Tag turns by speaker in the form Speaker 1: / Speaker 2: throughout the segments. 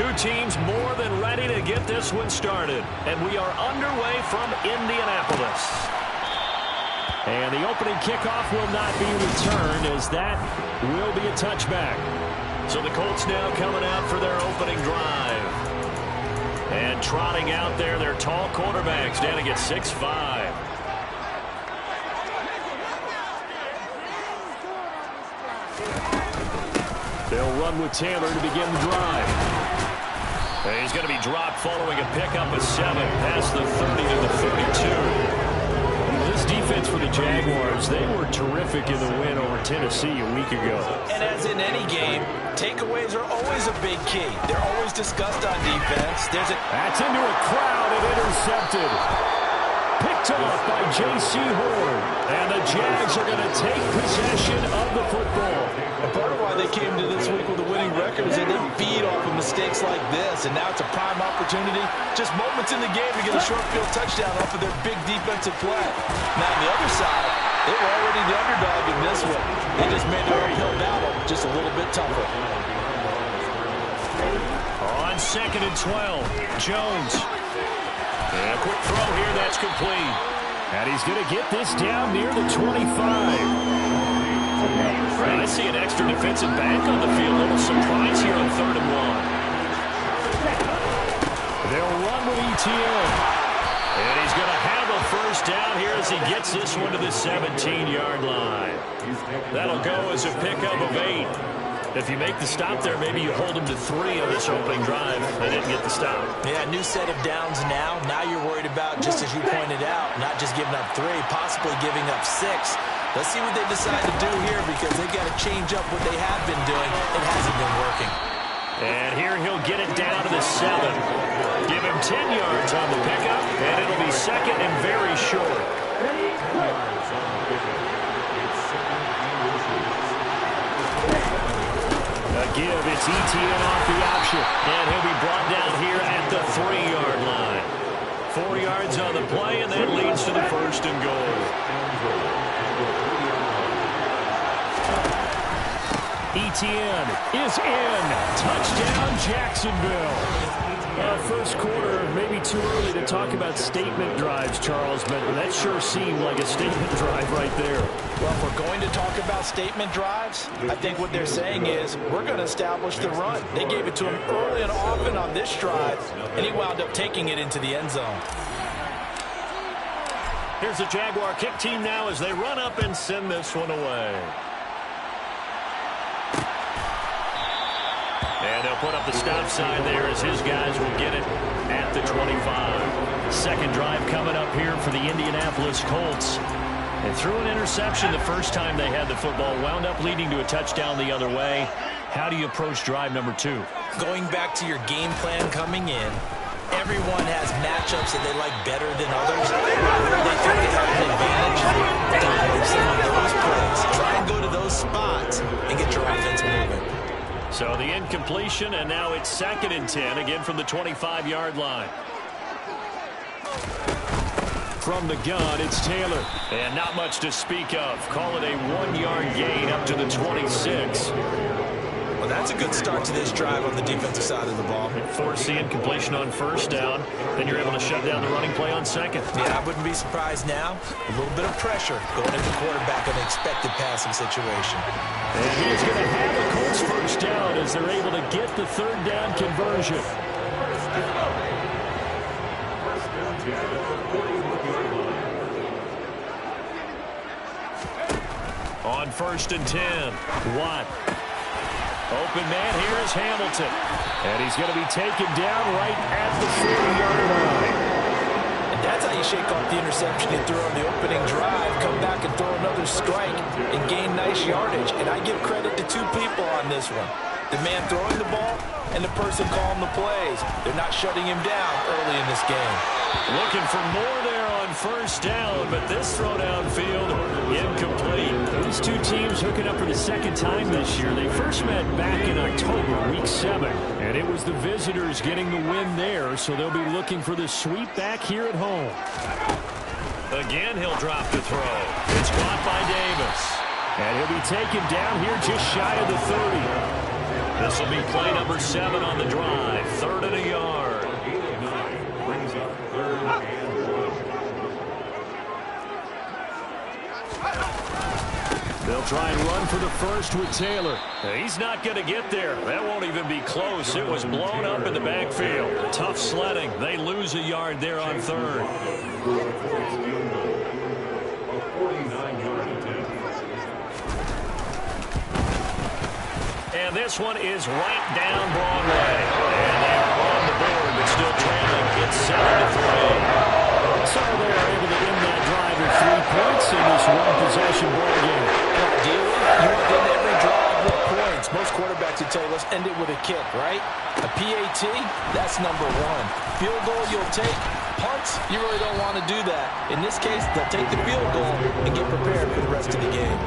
Speaker 1: Two teams more than ready to get this one started. And we are underway from Indianapolis. And the opening kickoff will not be returned, as that will be a touchback. So the Colts now coming out for their opening drive. And trotting out there, their tall quarterbacks standing at 6'5". They'll run with Taylor to begin the drive. And he's going to be dropped following a pickup of 7 past the 30 to the 32. This defense for the Jaguars, they were terrific in the win over Tennessee a week ago.
Speaker 2: And as in any game, takeaways are always a big key. They're always discussed on defense.
Speaker 1: That's into a crowd and intercepted. Picked off by J.C. Horn. And the Jags are going to take possession of the football.
Speaker 2: And part of why they came to this week with a winning record is that they feed off of mistakes like this. And now it's a prime opportunity, just moments in the game, to get a short field touchdown off of their big defensive play. Now on the other side, they were already the underdog in this one. They just made their uphill battle just a little bit tougher.
Speaker 1: On 2nd and 12, Jones. And a quick throw here, that's complete. And he's going to get this down near the 25. I see an extra defensive back on the field. A little surprise here on 3rd and 1. They'll run with ETN. And he's going to have a first down here as he gets this one to the 17-yard line. That'll go as a pickup of 8. If you make the stop there, maybe you hold them to 3 on this opening drive. They didn't get the stop.
Speaker 2: Yeah, new set of downs now. Now you're worried about, just as you pointed out, not just giving up 3, possibly giving up 6. Let's see what they decide to do here, because they've got to change up what they have been doing. It hasn't been working.
Speaker 1: And here he'll get it down to the 7. Give him 10 yards on the pickup, and it'll be 2nd and very short. Give, it's ETN off the option, and he'll be brought down here at the 3-yard line. 4 yards on the play, and that leads to the 1st and goal. ETN is in. Touchdown, Jacksonville. First quarter, maybe too early to talk about statement drives, Charles, but that sure seemed like a statement drive right there.
Speaker 2: Well, if we're going to talk about statement drives, I think what they're saying is we're going to establish the run. They gave it to him early and often on this drive, and he wound up taking it into the end zone.
Speaker 1: Here's the Jaguar kick team now as they run up and send this one away. And they'll put up the stop sign there as his guys will get it at the 25. Second drive coming up here for the Indianapolis Colts. They threw an interception the first time they had the football, wound up leading to a touchdown the other way. How do you approach drive number 2?
Speaker 2: Going back to your game plan coming in, everyone has matchups that they like better than others. Where they think they have an advantage, dive some of those plays. Try and go to those spots and get your offense moving.
Speaker 1: So the incompletion, and now it's 2nd and 10, again from the 25-yard line. From the gun, it's Taylor. And not much to speak of. Call it a 1-yard gain up to the 26.
Speaker 2: Well, that's a good start to this drive on the defensive side of the ball.
Speaker 1: Force the incompletion on 1st down. Then you're able to shut down the running play on 2nd.
Speaker 2: Yeah, I wouldn't be surprised now. A little bit of pressure going at the quarterback in an expected passing situation.
Speaker 1: And he's going to have the Colts first down as they're able to get the 3rd down conversion. On 1st and 10, Watt. Open man here is Hamilton. And he's going to be taken down right at the 40-yard line.
Speaker 2: And that's how you shake off the interception he threw on the opening drive, come back and throw another strike and gain nice yardage. And I give credit to 2 people on this one. The man throwing the ball and the person calling the plays. They're not shutting him down early in this game.
Speaker 1: Looking for more there on 1st down, but this throw downfield incomplete. These 2 teams hooking up for the 2nd time this year. They first met back in October, week 7, and it was the visitors getting the win there, so they'll be looking for the sweep back here at home. Again, he'll drop the throw. It's caught by Davis. And he'll be taken down here just shy of the 30. This will be play number 7 on the drive. 3rd and a yard. They'll try and run for the first with Taylor. He's not going to get there. That won't even be close. It was blown up in the backfield. Tough sledding. They lose a yard there on 3rd. And this one is right down Broadway. And they are on the board, but still trailing. It's 7-3. So they are able to end that drive with 3 points in this one-possession ball game.
Speaker 2: Ideally, you want to end every drive with points. Most quarterbacks would tell you, let's end it with a kick, right? A PAT, that's number 1. Field goal you'll take. Punts, you really don't want to do that. In this case, they'll take the field goal and get prepared for the rest of the game.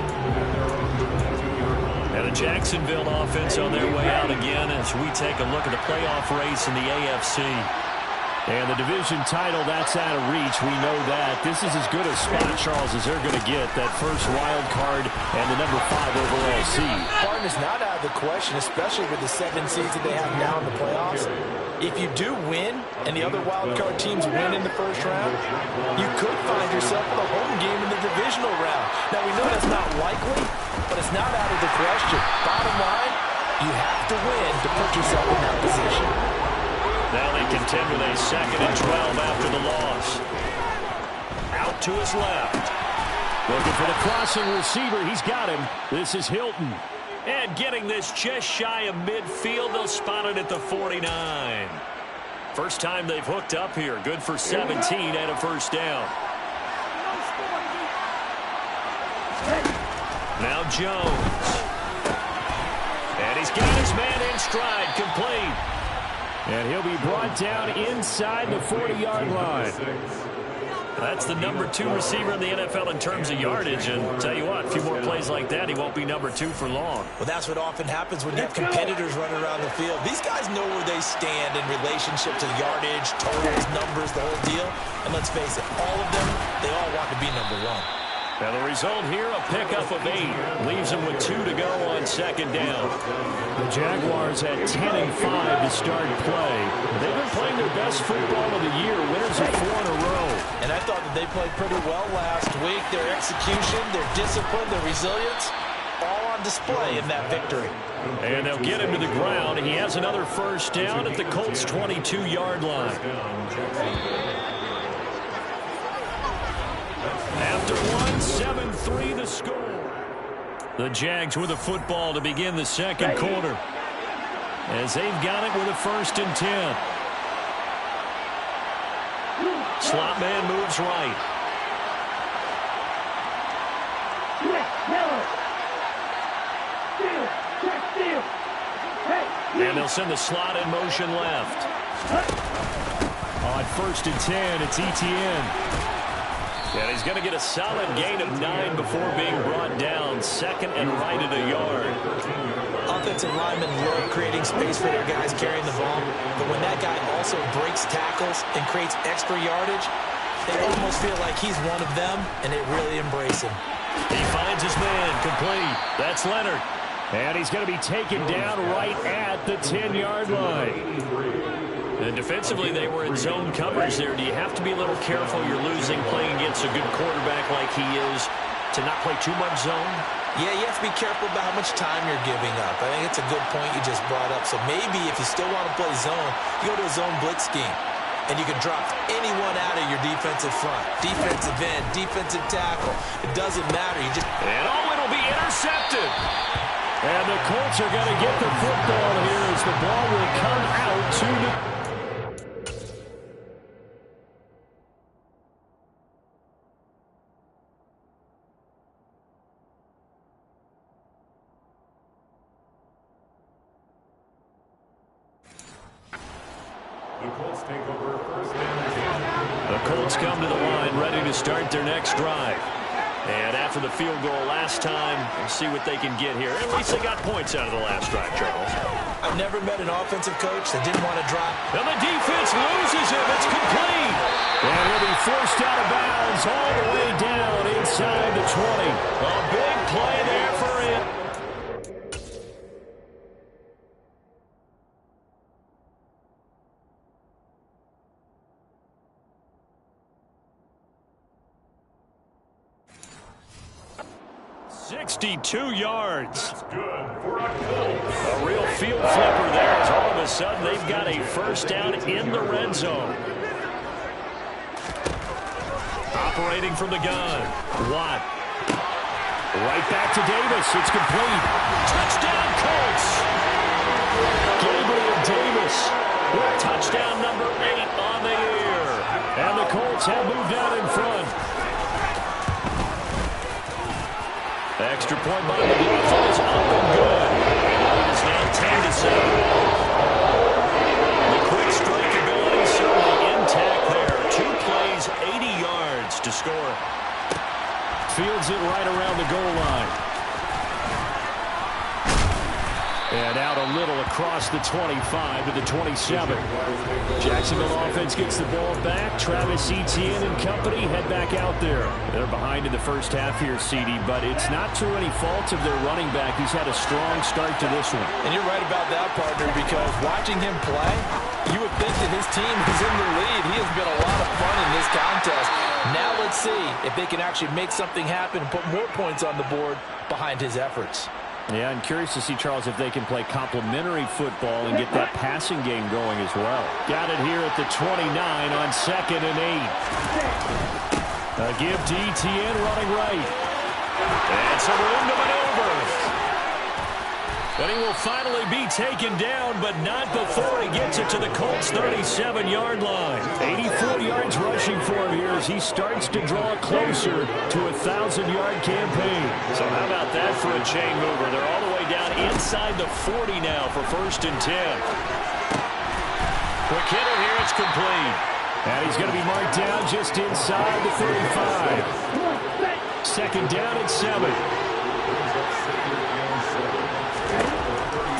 Speaker 1: And the Jacksonville offense on their way out again as we take a look at the playoff race in the AFC. And the division title, that's out of reach. We know that. This is as good a spot, Charles, as they're going to get. That first wild card and the number 5 overall seed.
Speaker 2: Pardon is not out of the question, especially with the 7 seeds that they have now in the playoffs. If you do win and the other wild card teams win in the first round, you could find yourself with a home game in the divisional round. Now, we know that's not likely, but it's not out of the question. Bottom line, you have to win to put yourself in that position.
Speaker 1: Now they contend with a 2nd and 12 after the loss. Out to his left. Looking for the crossing receiver. He's got him. This is Hilton. And getting this just shy of midfield. They'll spot it at the 49. First time they've hooked up here. Good for 17 and a first down. Now Jones. And he's got his man in stride. Complete. And he'll be brought down inside the 40-yard line. That's the number 2 receiver in the NFL in terms of yardage. And tell you what, a few more plays like that, he won't be number 2 for long.
Speaker 2: Well, that's what often happens when you have competitors running around the field. These guys know where they stand in relationship to yardage, totals, numbers, the whole deal. And let's face it, all of them, they all want to be number 1.
Speaker 1: Now the result here, a pickup of 8. Leaves them with 2 to go on 2nd down. The Jaguars at 10 and 5 to start play. They've been playing their best football of the year. Winners of 4 in a row.
Speaker 2: And I thought that they played pretty well last week. Their execution, their discipline, their resilience, all on display in that victory.
Speaker 1: And they'll get him to the ground. He has another first down at the Colts' 22-yard line. After 7-3 the score. The Jags with a football to begin the 2nd quarter. As they've got it with a 1st and 10. Slot man moves right. And they'll send the slot in motion left. On 1st and 10, it's Etienne. And he's going to get a solid gain of 9 before being brought down. 2nd and right at a yard.
Speaker 2: Offensive linemen love creating space for their guys carrying the ball. But when that guy also breaks tackles and creates extra yardage, they almost feel like he's one of them, and they really embrace him.
Speaker 1: He finds his man. Complete. That's Leonard. And he's going to be taken down right at the 10-yard line. And defensively, they were in zone coverage there. Do you have to be a little careful? You're losing playing against a good quarterback like he is to not play too much zone?
Speaker 2: Yeah, you have to be careful about how much time you're giving up. I think it's a good point you just brought up. So maybe if you still want to play zone, you go to a zone blitz scheme. And you can drop anyone out of your defensive front. Defensive end, defensive tackle. It doesn't matter.
Speaker 1: And it'll be intercepted. And the Colts are going to get the football here as the ball will come out to the... The Colts come to the line ready to start their next drive. And after the field goal last time, we'll see what they can get here. At least they got points out of the last drive, Charles.
Speaker 2: I've never met an offensive coach that didn't want to drop.
Speaker 1: And the defense loses him. It's complete. And he'll be forced out of bounds all the way down inside the 20. A big play there for him. 62 yards. A real field flipper there as all of a sudden they've got a first down in the red zone. Operating from the gun. Watt. Right back to Davis. It's complete. Touchdown, Colts. Gabriel Davis with touchdown number 8 on the year. And the Colts have moved out in front. Extra point by McLaughlin is up and good. It's now 10-7. The quick strike ability certainly intact there. 2 plays, 80 yards to score. Fields it right around the goal line. And out a little across the 25 to the 27. Jacksonville offense gets the ball back. Travis Etienne and company head back out there. They're behind in the first half here, CD, but it's not through any fault of their running back. He's had a strong start to this one.
Speaker 2: And you're right about that, partner, because watching him play, you would think that his team is in the lead. He has been a lot of fun in this contest. Now let's see if they can actually make something happen and put more points on the board behind his efforts.
Speaker 1: Yeah, I'm curious to see, Charles, if they can play complementary football and get that passing game going as well. Got it here at the 29 on 2nd and 8. A give to Etienne running right. And some room to maneuver. But he will finally be taken down, but not before he gets it to the Colts' 37-yard line. 84 yards rushing for him here as he starts to draw closer to a 1,000-yard campaign. So how about that for a chain mover? They're all the way down inside the 40 now for 1st and 10. Quick hitter here, it's complete. And he's going to be marked down just inside the 35. 2nd down at 7.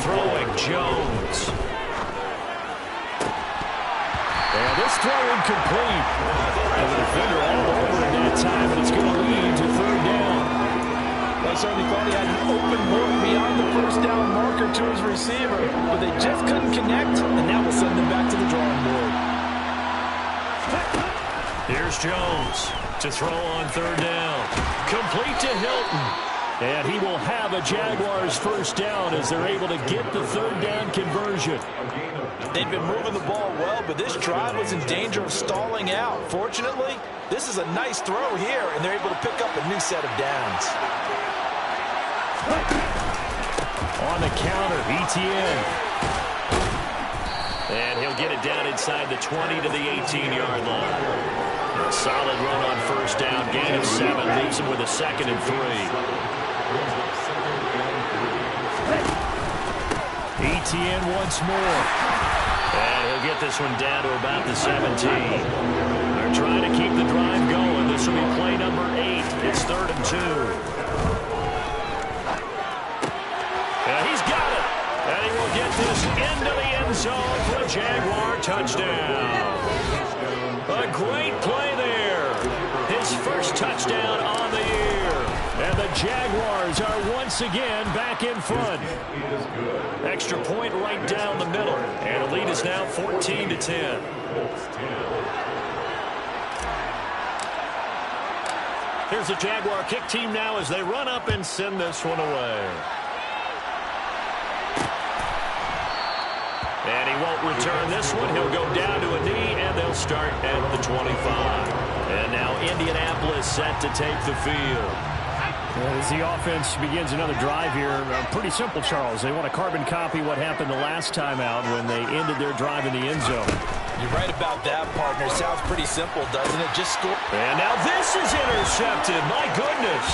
Speaker 1: Throwing Jones. And this throw incomplete. And the defender all over at that time, and it's going to lead to 3rd down.
Speaker 2: They certainly thought he had an open look beyond the first down marker to his receiver, but they just couldn't connect, and that will send them back to the drawing board.
Speaker 1: Here's Jones to throw on 3rd down. Complete to Hilton. And he will have a Jaguars first down as they're able to get the 3rd down conversion.
Speaker 2: They've been moving the ball well, but this drive was in danger of stalling out. Fortunately, this is a nice throw here, and they're able to pick up a new set of downs.
Speaker 1: On the counter, Etienne. And he'll get it down inside the 20 to the 18-yard line. A solid run on first down. Gain of 7 leaves him with a 2nd and 3. Etienne once more. And he'll get this one down to about the 17. They're trying to keep the drive going. This will be play number 8. It's 3rd and 2. And he's got it. And he will get this into the end zone for a Jaguar touchdown. A great play there. His first touchdown on the year. And the Jaguars are once again back in front. Extra point right down the middle. And the lead is now 14-10. Here's the Jaguar kick team now as they run up and send this one away. And he won't return this one. He'll go down to a knee, and they'll start at the 25. And now Indianapolis set to take the field. As the offense begins another drive here, pretty simple, Charles. They want to carbon copy what happened the last time out when they ended their drive in the end zone.
Speaker 2: You're right about that, partner. Sounds pretty simple, doesn't it? Just score.
Speaker 1: And now this is intercepted. My goodness.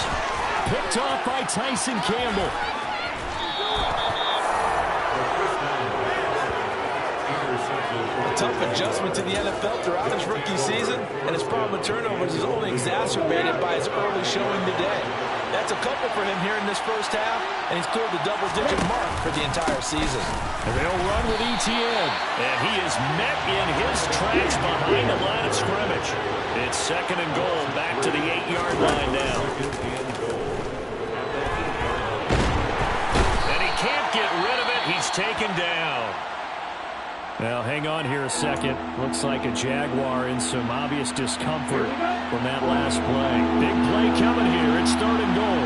Speaker 1: Picked off by Tyson Campbell.
Speaker 2: Tough adjustment to the NFL throughout his rookie season, and his problem with turnovers is only exacerbated by his early showing today. That's a couple for him here in this first half, and he's cleared the double-digit mark for the entire season.
Speaker 1: And they'll run with Etienne, and he is met in his tracks behind the line of scrimmage. It's 2nd and goal, back to the 8-yard line now. And he can't get rid of it. He's taken down. Now, hang on here a second. Looks like a Jaguar in some obvious discomfort from that last play. Big play coming here. It's 3rd and goal.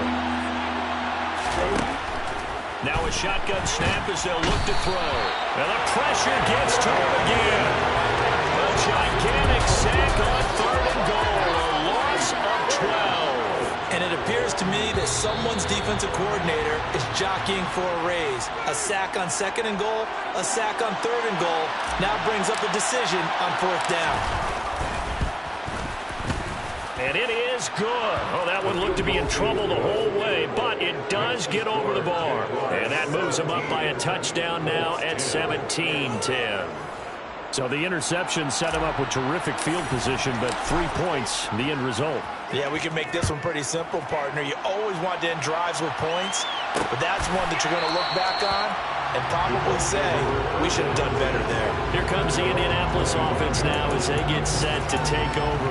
Speaker 1: Now a shotgun snap as they'll look to throw. And the pressure gets to him again. A gigantic sack on 3rd and goal. A loss of 12.
Speaker 2: And it appears to me that someone's defensive coordinator is jockeying for a raise. A sack on 2nd and goal, a sack on 3rd and goal. Now brings up a decision on 4th down.
Speaker 1: And it is good. Oh, that one looked to be in trouble the whole way, but it does get over the bar. And that moves them up by a touchdown now at 17-10. So the interception set him up with terrific field position, but 3 points, the end result.
Speaker 2: Yeah, we can make this one pretty simple, partner. You always want to end drives with points, but that's one that you're going to look back on and probably say, we should have done better there.
Speaker 1: Here comes the Indianapolis offense now as they get set to take over.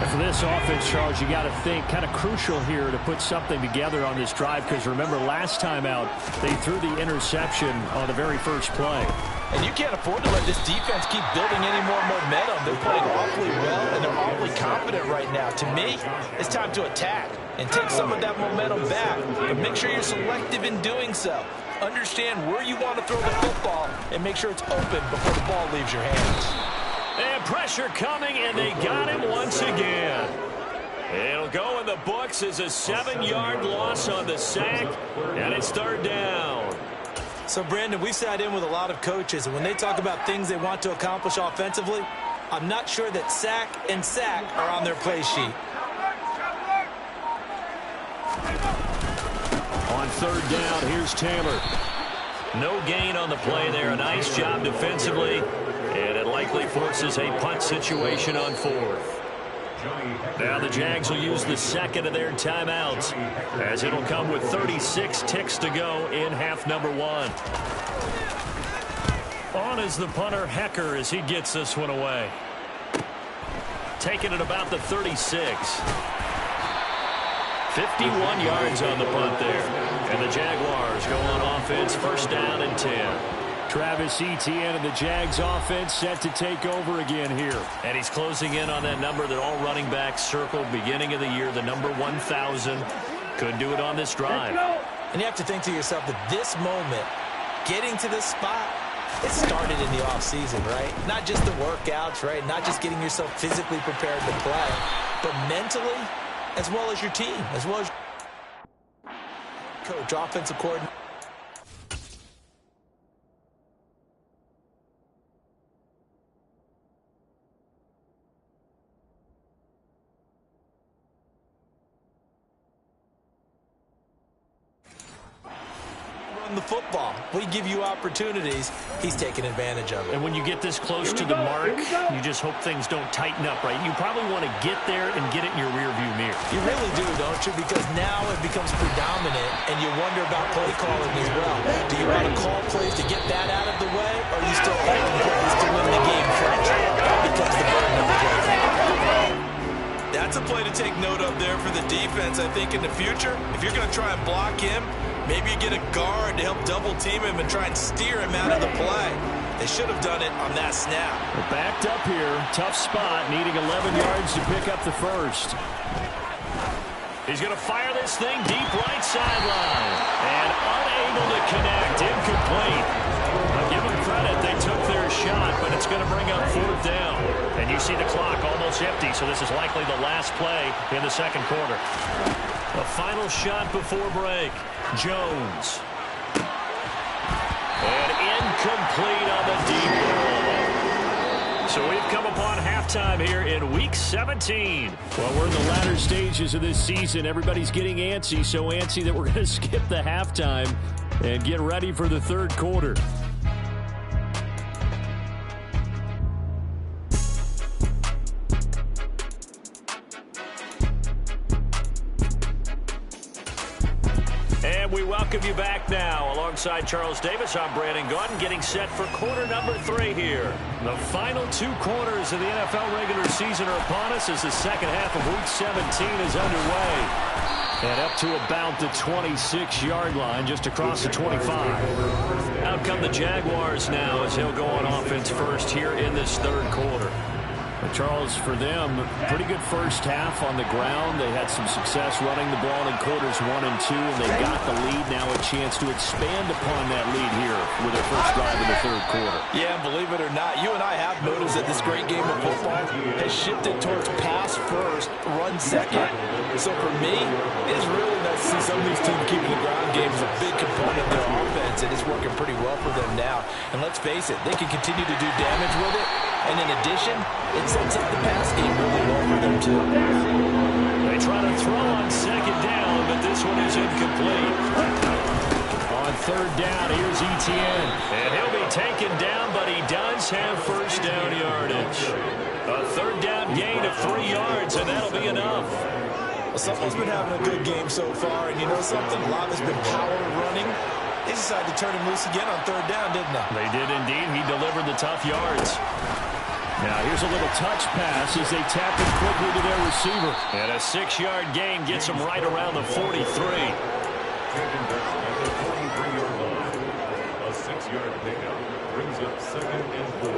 Speaker 1: And for this offense, Charles, you got to think kind of crucial here to put something together on this drive, because remember last time out they threw the interception on the very first play.
Speaker 2: And you can't afford to let this defense keep building any more momentum. They're playing awfully well, and they're awfully confident right now. To me, it's time to attack and take some of that momentum back, but make sure you're selective in doing so. Understand where you want to throw the football and make sure it's open before the ball leaves your hands.
Speaker 1: And pressure coming, and they got him once again. It'll go in the books as a 7-yard loss on the sack, and it's 3rd down.
Speaker 2: So, Brandon, we sat in with a lot of coaches, and when they talk about things they want to accomplish offensively, I'm not sure that sack and sack are on their play sheet.
Speaker 1: On 3rd down, here's Taylor. No gain on the play there. A nice job defensively, and it likely forces a punt situation on 4th. Now the Jags will use the second of their timeouts, as it'll come with 36 ticks to go in half number 1. On is the punter, Hecker, as he gets this one away. Taking it about the 36. 51 yards on the punt there. And the Jaguars go on offense, 1st down and 10. Travis Etienne and the Jags offense set to take over again here. And he's closing in on that number that all running backs circled beginning of the year, the number 1,000. Couldn't do it on this drive.
Speaker 2: And you have to think to yourself that this moment, getting to this spot, it started in the offseason, right? Not just the workouts, right? Not just getting yourself physically prepared to play, but mentally, as well as your team, as well as coach, offensive coordinator. The football. We give you opportunities. He's taking advantage of it.
Speaker 1: And when you get this close to the mark, you just hope things don't tighten up, right? You probably want to get there and get it in your rearview mirror.
Speaker 2: You really do, don't you? Because now it becomes predominant, and you wonder about play calling as well. Do you want to call plays to get that out of the way, or are you still calling plays to win the game fresh? That becomes the burden of the play. That's a play to take note of there for the defense. I think in the future, if you're going to try and block him, maybe you get a guard to help double-team him and try and steer him out of the play. They should have done it on that snap.
Speaker 1: We're backed up here. Tough spot, needing 11 yards to pick up the first. He's going to fire this thing deep right sideline. And unable to connect. Incomplete. I'll give them credit. They took their shot, but it's going to bring up 4th down. And you see the clock almost empty, so this is likely the last play in the 2nd quarter. A final shot before break. Jones. And incomplete on the deep ball. So we've come upon halftime here in Week 17. Well, we're in the latter stages of this season. Everybody's getting antsy, so antsy that we're going to skip the halftime and get ready for the 3rd quarter. And we welcome you back now. Alongside Charles Davis, I'm Brandon Gaudin, getting set for quarter number 3 here. The final 2 quarters of the NFL regular season are upon us as the second half of Week 17 is underway. And up to about the 26-yard line, just across the 25. Out come the Jaguars now as they'll go on offense first here in this 3rd quarter. Charles, for them, pretty good first half on the ground. They had some success running the ball in quarters 1 and 2, and they got the lead. Now a chance to expand upon that lead here with their first drive in the third quarter.
Speaker 2: Yeah, and believe it or not, you and I have noticed that this great game of football has shifted towards pass first, run second. So for me, it's really nice to see some of these teams keeping the ground game as a big component of their offense, and it's working pretty well for them now. And let's face it, they can continue to do damage with it. And in addition, it sets up the pass game really well for them, too.
Speaker 1: They try to throw on second down, but this one is incomplete. On third down, here's Etienne. And he'll be taken down, but he does have first down yardage. A third down gain of 3 yards, and that'll be enough.
Speaker 2: Well, someone's been having a good game so far, and you know something? A lot has been power running. They decided to turn him loose again on third down, didn't they?
Speaker 1: They did indeed. He delivered the tough yards. Now here's a little touch pass as they tap it quickly to their receiver. And a 6-yard gain gets him right around the 43.
Speaker 3: A 6-yard pickup brings up 2nd and 4.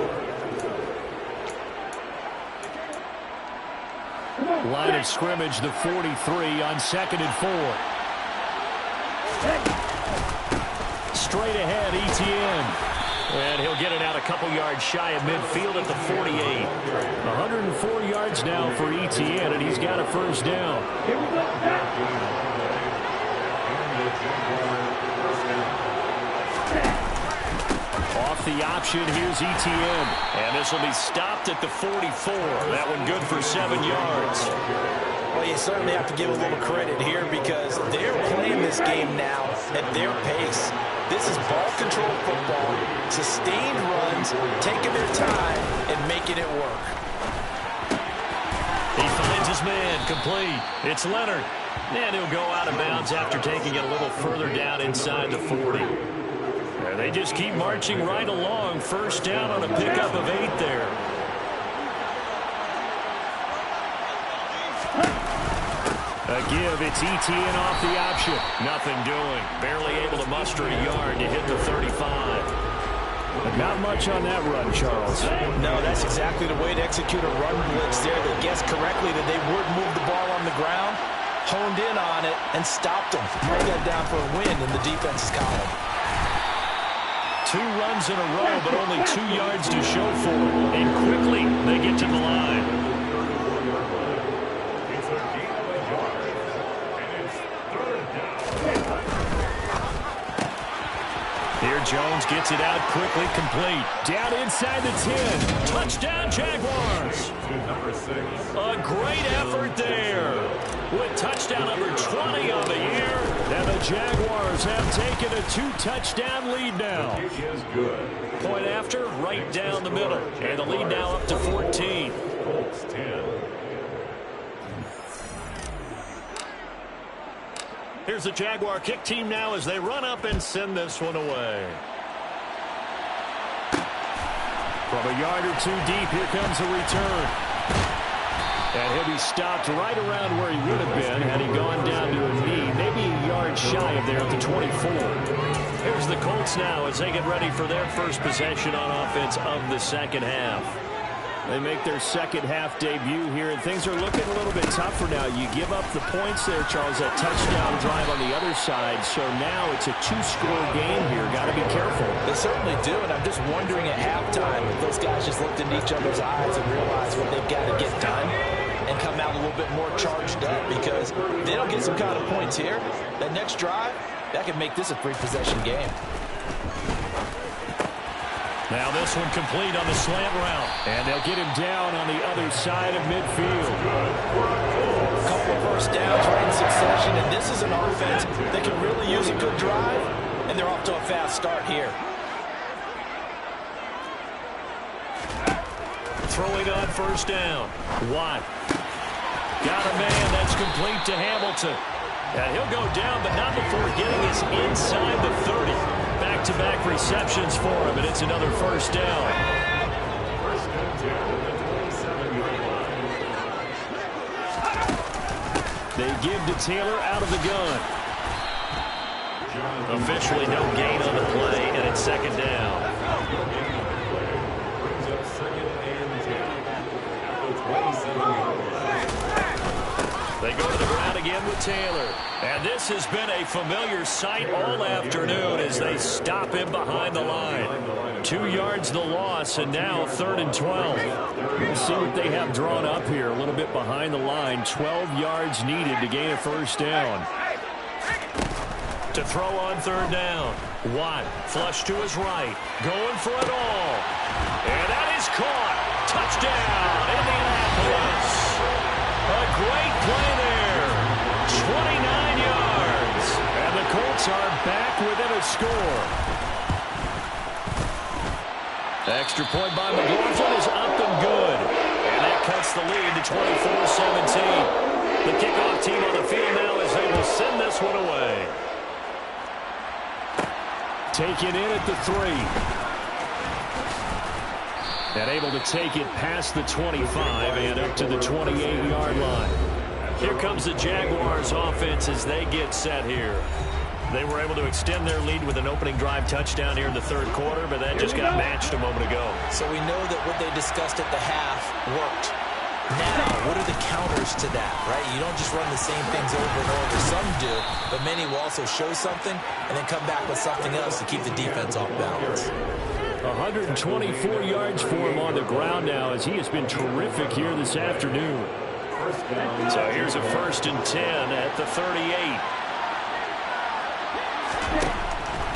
Speaker 1: Line of scrimmage, the 43 on 2nd and 4. Straight ahead, Etienne. And he'll get it out a couple yards shy of midfield at the 48. 104 yards now for Etienne, and he's got a first down. Off the option, here's Etienne. And this will be stopped at the 44. That one good for 7 yards.
Speaker 2: Well, you certainly have to give a little credit here because they're playing this game now at their pace. This is ball control football, sustained runs, taking their time, and making it work.
Speaker 1: He finds his man, complete. It's Leonard. And he'll go out of bounds after taking it a little further down inside the 40. And they just keep marching right along. First down on a pickup of 8 there. A give, it's Etienne off the option. Nothing doing. Barely able to muster a yard to hit the 35. But not much on that run, Charles.
Speaker 2: No, that's exactly the way to execute a run blitz there. They guessed correctly that they would move the ball on the ground, honed in on it, and stopped them. Bring that down for a win in the defense's column.
Speaker 1: 2 runs in a row, but only 2 yards to show for it. And quickly, they get to the line. Here Jones gets it out quickly, complete. Down inside the 10. Touchdown, Jaguars. A great effort there. With touchdown number 20 on the year. And the Jaguars have taken a 2-touchdown lead now. Point after, right down the middle. And the lead now up to 14. Here's the Jaguar kick team now as they run up and send this one away. From a yard or 2 deep, here comes a return. And he'll be stopped right around where he would have been had he gone down to a knee, maybe a yard shy of there at the 24. Here's the Colts now as they get ready for their first possession on offense of the second half. They make their second half debut here, and things are looking a little bit tougher now. You give up the points there, Charles, that touchdown drive on the other side. So now it's a 2-score game here. Got to be careful.
Speaker 2: They certainly do, and I'm just wondering at halftime if those guys just looked into each other's eyes and realized what they've got to get done and come out a little bit more charged up, because if they don't get some kind of points here, that next drive, that could make this a 3-possession game.
Speaker 1: Now this one complete on the slant route. And they'll get him down on the other side of midfield.
Speaker 2: A couple of first downs right in succession, and this is an offense that can really use a good drive, and they're off to a fast start here.
Speaker 1: Throwing on first down. Watt. Got a man. That's complete to Hamilton. And he'll go down, but not before getting us inside the 30. Back-to-back receptions for him, and it's another first down. They give to Taylor out of the gun. Officially no gain on the play, and it's second down. again with Taylor. And this has been a familiar sight all afternoon as they stop him behind the line. 2 yards the loss, and now 3rd and 12. We'll see what they have drawn up here. A little bit behind the line. 12 yards needed to gain a first down. To throw on 3rd down. Watt, flush to his right. Going for it all. And that is caught. Touchdown, Indianapolis. A great play there. 29 yards. And the Colts are back within a score. Extra point by McLaughlin is up and good. And that cuts the lead to 24-17. The kickoff team on the field now as they will send this one away. Taken in at the 3. And able to take it past the 25 and up to the 28-yard line. Here comes the Jaguars offense as they get set here. They were able to extend their lead with an opening drive touchdown here in the 3rd quarter, but that just got matched a moment ago.
Speaker 2: So we know that what they discussed at the half worked. Now, what are the counters to that, right? You don't just run the same things over and over. Some do, but many will also show something and then come back with something else to keep the defense off balance.
Speaker 1: 124 yards for him on the ground now as he has been terrific here this afternoon. So here's a 1st and 10 at the 38.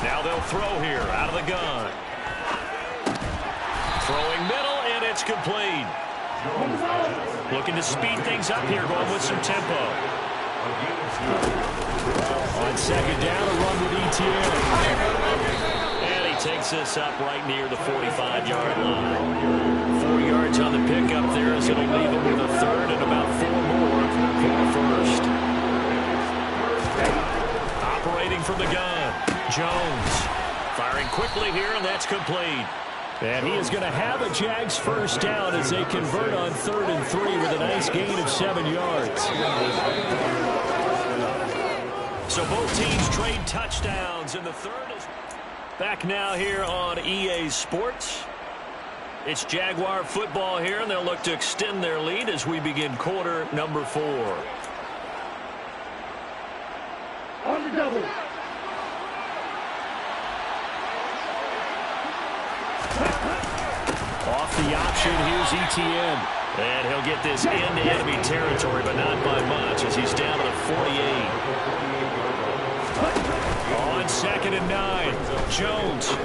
Speaker 1: Now they'll throw here out of the gun. Throwing middle, and it's complete. Looking to speed things up here, going with some tempo. On 2nd down, a run with Etienne. And he takes this up right near the 45-yard line. 4 yards on the pickup there as it'll leave him with a 3rd and about 4 more for the 1st. Operating from the gun, Jones. Firing quickly here, and that's complete. And he is going to have a Jags first down as they convert on 3rd and 3 with a nice gain of 7 yards. So both teams trade touchdowns in the 3rd. Back now here on EA Sports. It's Jaguar football here, and they'll look to extend their lead as we begin quarter number 4.
Speaker 4: On the double.
Speaker 1: Off the option, here's Etienne. And he'll get this into enemy territory, but not by much as he's down to the 48. On 2nd and 9, Jones.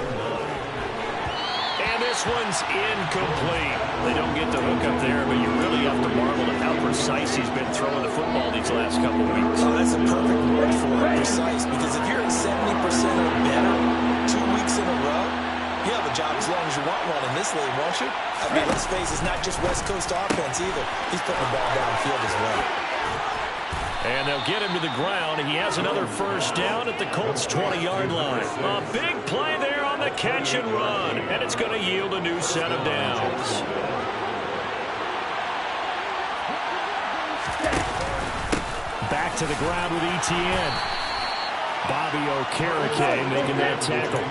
Speaker 1: And this one's incomplete. They don't get the hook up there, but you really have to marvel at how precise he's been throwing the football these last couple weeks.
Speaker 2: Oh, that's a perfect word for it, precise, because if you're at 70% or better 2 weeks in a row, you have a job as long as you want one in this league, won't you? I mean, let's face it, it's not just West Coast offense either. He's putting the ball downfield as well.
Speaker 1: And they'll get him to the ground. He has another first down at the Colts' 20-yard line. A big play there on the catch and run, and it's going to yield a new set of downs. Back to the ground with Etienne. Bobby Okereke making that tackle.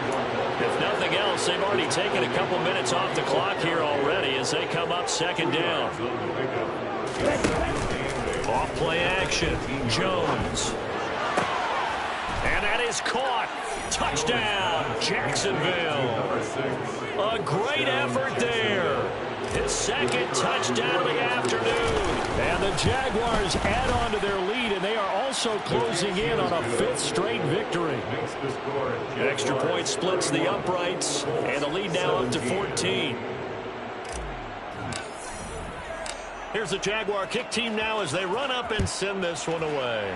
Speaker 1: If nothing else, they've already taken a couple minutes off the clock here already as they come up 2nd down. Off play action, Jones. And that is caught. Touchdown, Jacksonville. A great effort there. His 2nd touchdown of the afternoon. And the Jaguars add on to their lead, and they are also closing in on a 5th straight victory. Extra point splits the uprights, and the lead now up to 14. Here's the Jaguar kick team now as they run up and send this one away.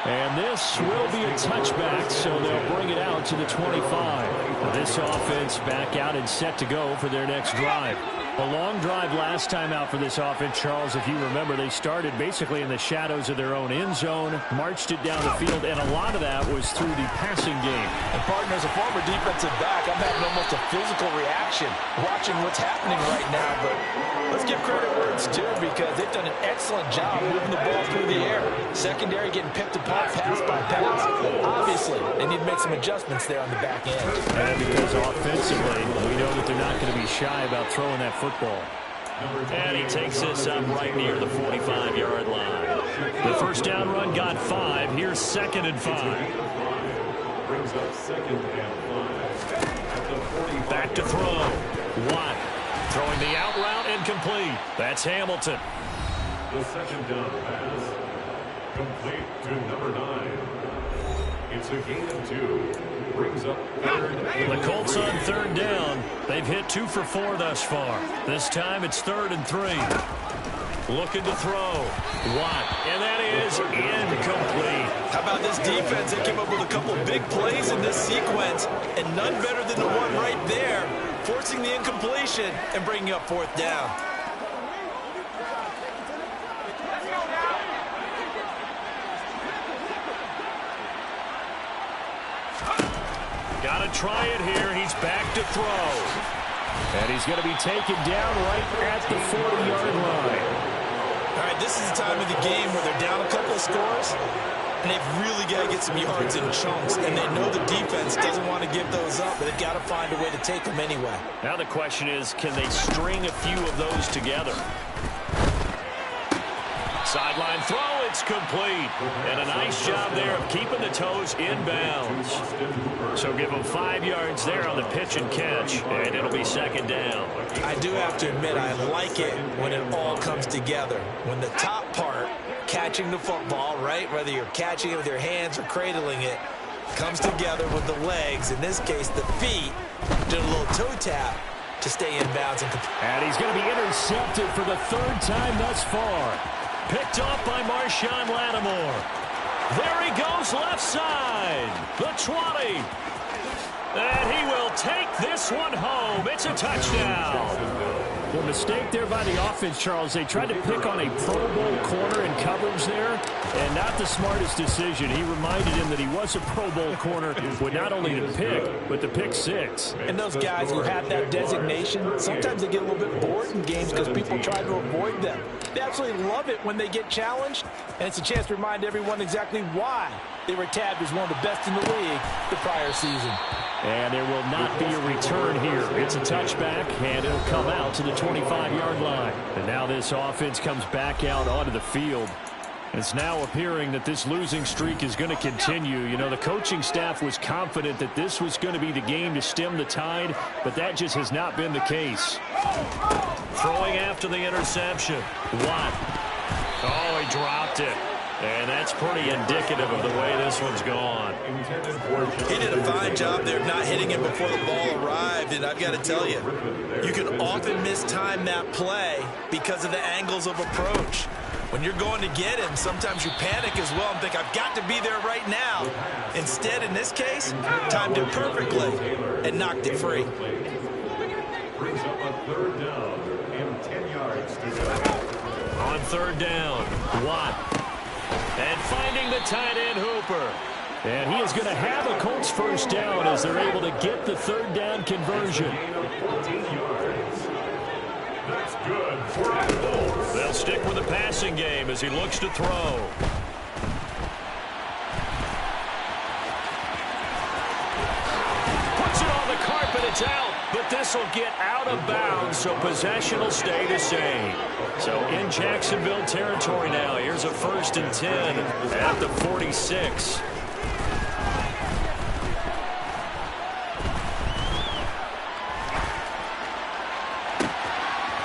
Speaker 1: And this will be a touchback, so they'll bring it out to the 25. This offense back out and set to go for their next drive. A long drive last time out for this offense, Charles. If you remember, they started basically in the shadows of their own end zone, marched it down the field, and a lot of that was through the passing game.
Speaker 2: And, partner, as a former defensive back, I'm having almost a physical reaction watching what's happening right now. But let's give credit where it's due because they've done an excellent job moving the ball through the air. Secondary getting picked apart pass by pass. Obviously, they need to make some adjustments there on the back end.
Speaker 1: And because offensively, we know that they're not going to be shy about throwing that football. And he takes this up right near the 45-yard line. The first down run got 5. Here's 2nd and 5.
Speaker 3: Brings up 2nd and 5 at the 45.
Speaker 1: Back to throw. Watt throwing the out route incomplete. That's Hamilton.
Speaker 3: The 2nd down pass complete to number 9. It's a gain of 2. Brings up 3rd.
Speaker 1: The Colts on 3rd down. They've hit 2 for 4 thus far. This time it's 3rd and 3. Looking to throw. Watt. And that is incomplete.
Speaker 2: How about this defense? They came up with a couple of big plays in this sequence, and none better than the one right there, forcing the incompletion and bringing up 4th down.
Speaker 1: Got to try it here. He's back to throw. And he's going to be taken down right at the 40-yard line.
Speaker 2: All right, this is the time of the game where they're down a couple of scores, and they've really got to get some yards in chunks, and they know the defense doesn't want to give those up, but they've got to find a way to take them anyway.
Speaker 1: Now the question is, can they string a few of those together? Sideline throw, it's complete. And a nice job there of keeping the toes in bounds. So give them 5 yards there on the pitch and catch, and it'll be 2nd down.
Speaker 2: I do have to admit, I like it when it all comes together. When the top part, catching the football, right, whether you're catching it with your hands or cradling it, comes together with the legs, in this case the feet, did a little toe tap to stay in bounds.
Speaker 1: And he's going to be intercepted for the 3rd time thus far. Picked off by Marshawn Lattimore. There he goes left side. The 20. And he will take this one home. It's a touchdown. The mistake there by the offense, Charles. They tried to pick on a Pro Bowl corner in coverage there, and not the smartest decision. He reminded him that he was a Pro Bowl corner with not only the pick, but the pick 6.
Speaker 2: And those guys who have that designation, sometimes they get a little bit bored in games because people try to avoid them. They absolutely love it when they get challenged, and it's a chance to remind everyone exactly why they were tabbed as one of the best in the league the prior season.
Speaker 1: And there will not be a return here. It's a touchback, and it'll come out to the 25-yard line. And now this offense comes back out onto the field. It's now appearing that this losing streak is going to continue. You know, the coaching staff was confident that this was going to be the game to stem the tide, but that just has not been the case. Throwing after the interception. Watt. Oh, he dropped it. And that's pretty indicative of the way this one's gone.
Speaker 2: He did a fine job there of not hitting him before the ball arrived, and I've got to tell you, you can often mistime that play because of the angles of approach. When you're going to get him, sometimes you panic as well and think, I've got to be there right now. Instead, in this case, timed it perfectly and knocked it free.
Speaker 3: Brings up a 3rd down and 10 yards to go.
Speaker 1: On 3rd down, Watt. And finding the tight end, Hooper. And he is going to have a Colts 1st down as they're able to get the 3rd down conversion.
Speaker 3: That's good for the Colts.
Speaker 1: They'll stick with the passing game as he looks to throw. Puts it on the carpet, it's out. But this will get out of bounds, so possession will stay the same. So in Jacksonville territory now. Here's a 1st and 10 at the 46.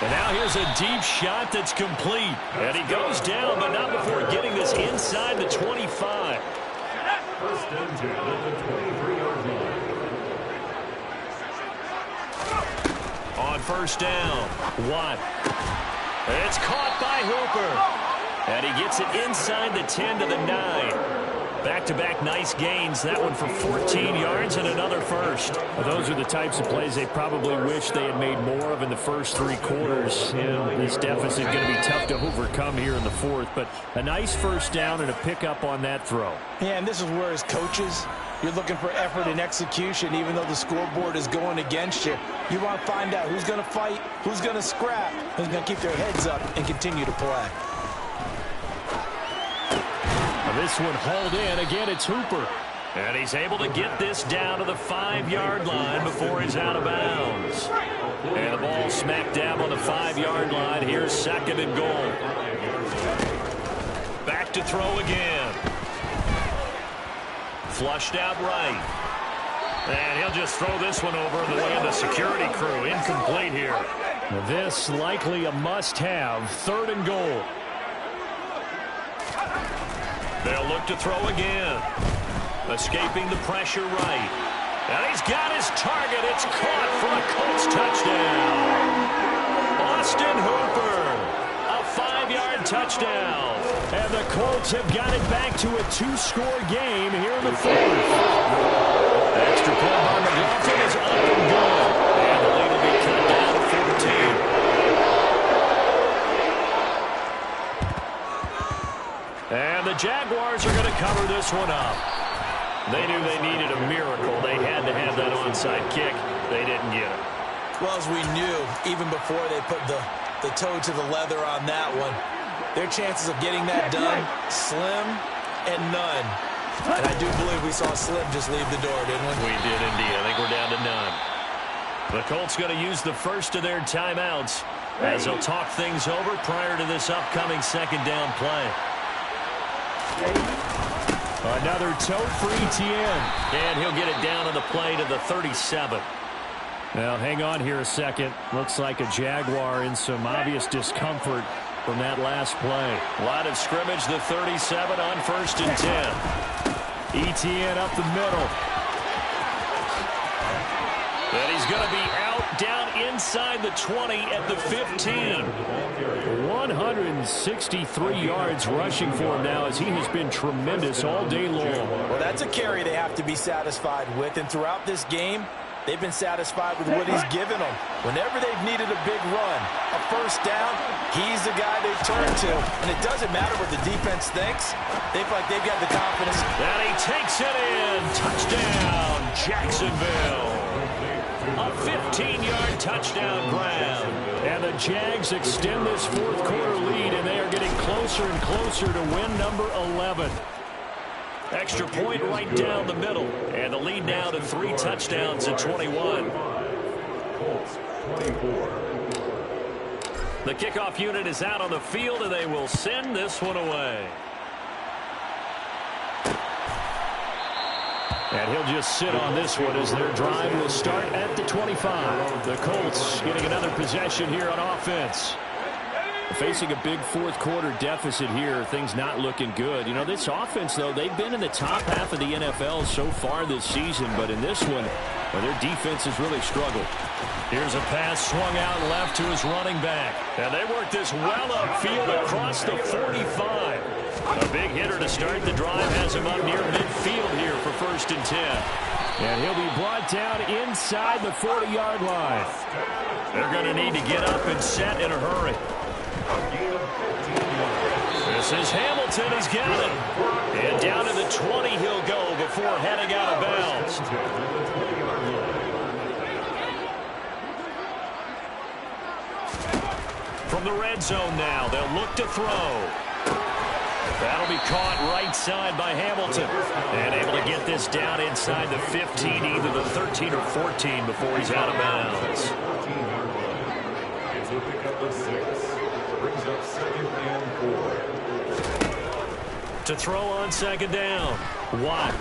Speaker 1: And now here's a deep shot that's complete. And he goes down, but not before getting this inside the 25.
Speaker 3: 1st and 10 at the 23-yard line.
Speaker 1: On 1st down, Watt. It's caught by Hooper. And he gets it inside the 10 to the 9. Back-to-back nice gains. That one for 14 yards and another 1st. Well, those are the types of plays they probably wish they had made more of in the first 3 quarters. And this deficit going to be tough to overcome here in the 4th. But a nice 1st down and a pickup on that throw.
Speaker 2: Yeah, and this is where as coaches, you're looking for effort and execution, even though the scoreboard is going against you. You want to find out who's going to fight, who's going to scrap, who's going to keep their heads up and continue to play.
Speaker 1: This one hauled in. Again, it's Hooper. And he's able to get this down to the 5-yard line before he's out of bounds. And the ball smack dab on the 5-yard line. Here's 2nd and goal. Back to throw again. Flushed out right. And he'll just throw this one over the way of the security crew. Incomplete here. This likely a must-have. 3rd and goal. They'll look to throw again. Escaping the pressure right. And he's got his target. It's caught for a Colts touchdown. Austin Hooper. A 5-yard touchdown. And the Colts have got it back to a 2-score game here in the 4th. Extra point by McLaughlin is up and good. And the lead will be cut down to 14. And the Jaguars are going to cover this one up. They knew they needed a miracle. They had to have that onside kick. They didn't get it.
Speaker 2: Well, as we knew, even before they put the toe to the leather on that one, their chances of getting that done, slim and none. And I do believe we saw Slim just leave the door, didn't we?
Speaker 1: We did indeed. I think we're down to none. The Colts going to use the first of their timeouts as they'll talk things over prior to this upcoming 2nd down play. Another toe for Etienne. And he'll get it down on the play to the 37. Now, hang on here a second. Looks like a Jaguar in some obvious discomfort from that last play. Line of scrimmage, the 37 on 1st and 10. Etienne up the middle. And he's going to be out down inside the 20 at the 15. 163 yards rushing for him now as he has been tremendous all day long.
Speaker 2: Well, that's a carry they have to be satisfied with. And throughout this game, they've been satisfied with what he's given them. Whenever they've needed a big run, a 1st down, he's the guy they've turned to. And it doesn't matter what the defense thinks. They feel like they've got the confidence.
Speaker 1: And he takes it in. Touchdown, Jacksonville. A 15-yard touchdown grab. And the Jags extend this 4th quarter lead, and they are getting closer and closer to win number 11. Extra point right down the middle. And the lead now to 3 touchdowns at 21.
Speaker 3: Colts 24.
Speaker 1: The kickoff unit is out on the field, and they will send this one away. And he'll just sit on this one as their drive will start at the 25. The Colts getting another possession here on offense. Facing a big 4th quarter deficit here, things not looking good. You know, this offense, though, they've been in the top half of the NFL so far this season, but in this one, well, their defense has really struggled. Here's a pass swung out left to his running back. And they work this well upfield across the 45. A big hitter to start the drive has him up near midfield here for 1st and 10. And he'll be brought down inside the 40-yard line. They're going to need to get up and set in a hurry. This is Hamilton. He's got it. And down to the 20 he'll go before heading out of bounds. From the red zone now, they'll look to throw. That'll be caught right side by Hamilton. And able to get this down inside the 15, either the 13 or 14 before he's out of bounds.
Speaker 3: It's a pickup of 6. Brings up 2nd and 4.
Speaker 1: To throw on 2nd down. Watt.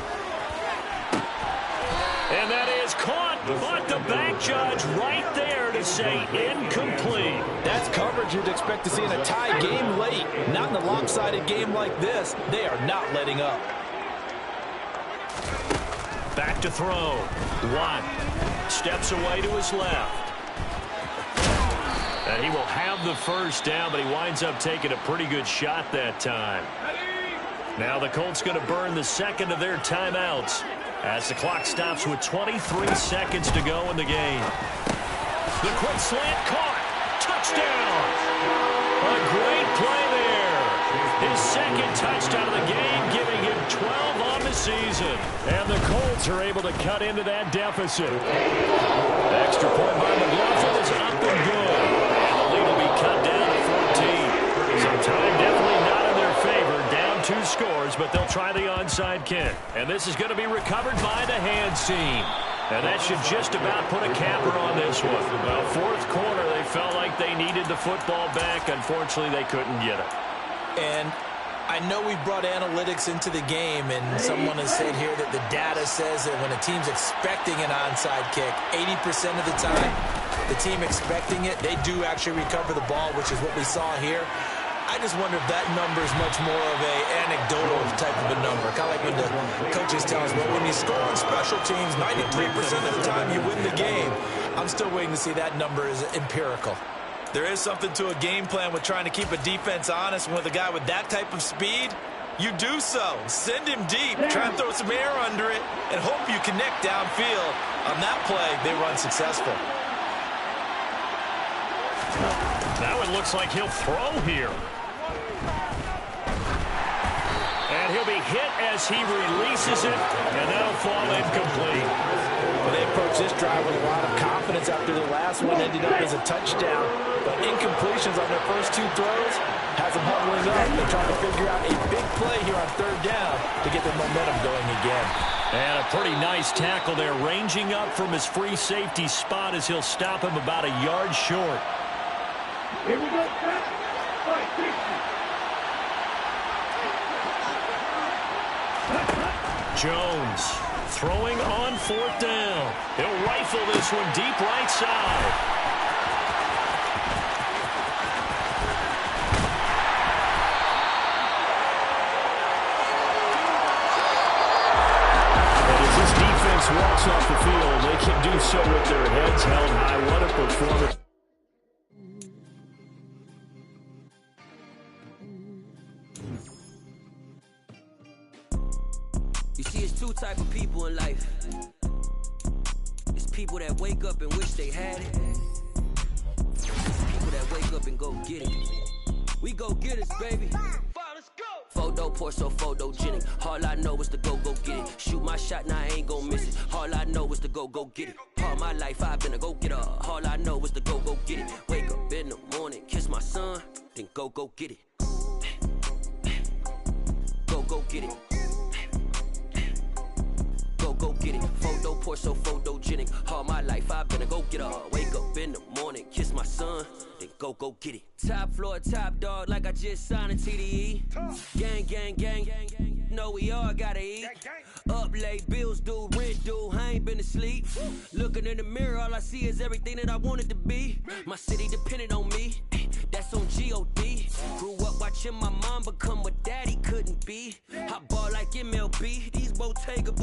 Speaker 1: And that is caught. But the back judge right there to say incomplete.
Speaker 2: That's coverage you'd expect to see in a tie game late. Not in a lopsided game like this. They are not letting up.
Speaker 1: Back to throw. Watt steps away to his left. And he will have the 1st down, but he winds up taking a pretty good shot that time. Now the Colts going to burn the 2nd of their timeouts as the clock stops with 23 seconds to go in the game. The quick slant caught. Touchdown. A great play there. His 2nd touchdown of the game, giving him 12 on the season. And the Colts are able to cut into that deficit. Extra point by McLaughlin is up and good. And the lead will be cut down to 14. So time definitely not in their favor. Down 2 scores, but they'll try the onside kick. And this is going to be recovered by the hands team. And that should just about put a capper on this one. Well, fourth quarter, they felt like they needed the football back. Unfortunately, they couldn't get it.
Speaker 2: And I know we brought analytics into the game, and someone has said here that the data says that when a team's expecting an onside kick, 80% of the time, the team expecting it, they do actually recover the ball, which is what we saw here. I just wonder if that number is much more of a anecdotal type of a number. Kind of like when the coaches tell us, well, when you score on special teams, 93% of the time you win the game. I'm still waiting to see that number is empirical. There is something to a game plan with trying to keep a defense honest. With a guy with that type of speed, you do so. Send him deep, try and throw some air under it, and hope you connect downfield. On that play, they run successful.
Speaker 1: Now it looks like he'll throw here. And he'll be hit as he releases it, and that'll fall incomplete.
Speaker 2: Well, they approached this drive with a lot of confidence after the last one ended up as a touchdown. But incompletions on their first two throws has them huddling up. They're trying to figure out a big play here on third down to get their momentum going again.
Speaker 1: And a pretty nice tackle there, ranging up from his free safety spot as he'll stop him about a yard short.
Speaker 4: Here we go, Pat. Fight,
Speaker 1: Jones throwing on fourth down. He'll rifle this one deep right side. And as this defense walks off the field, they can do so with their heads held high. What a performance.
Speaker 5: You see, it's two type of people in life. It's people that wake up and wish they had it. It's people that wake up and go get it. We go get it, baby. Let's go. Photo poor, so photogenic. All I know is to go get it. Shoot my shot, now I ain't gon' miss it. All I know is to go get it. All my life I've been a go-getter. All I know is to go get it. Wake up in the morning, kiss my son, then go get it. Go get it. Go get it. Photo poor, so photogenic. All my life I've been a go-getter. Wake up in the morning, kiss my son, then go get it. Top floor, top dog, like I just signed a TDE. Gang, gang, gang, gang, gang. Know we all gotta eat. Up late, bills due, rent due, I ain't been asleep. Looking in the mirror, all I see is everything that I wanted to be. My city depended on me, that's on G.O.D. Grew up watching my mom become what daddy couldn't be. I ball like MLB, these Bottega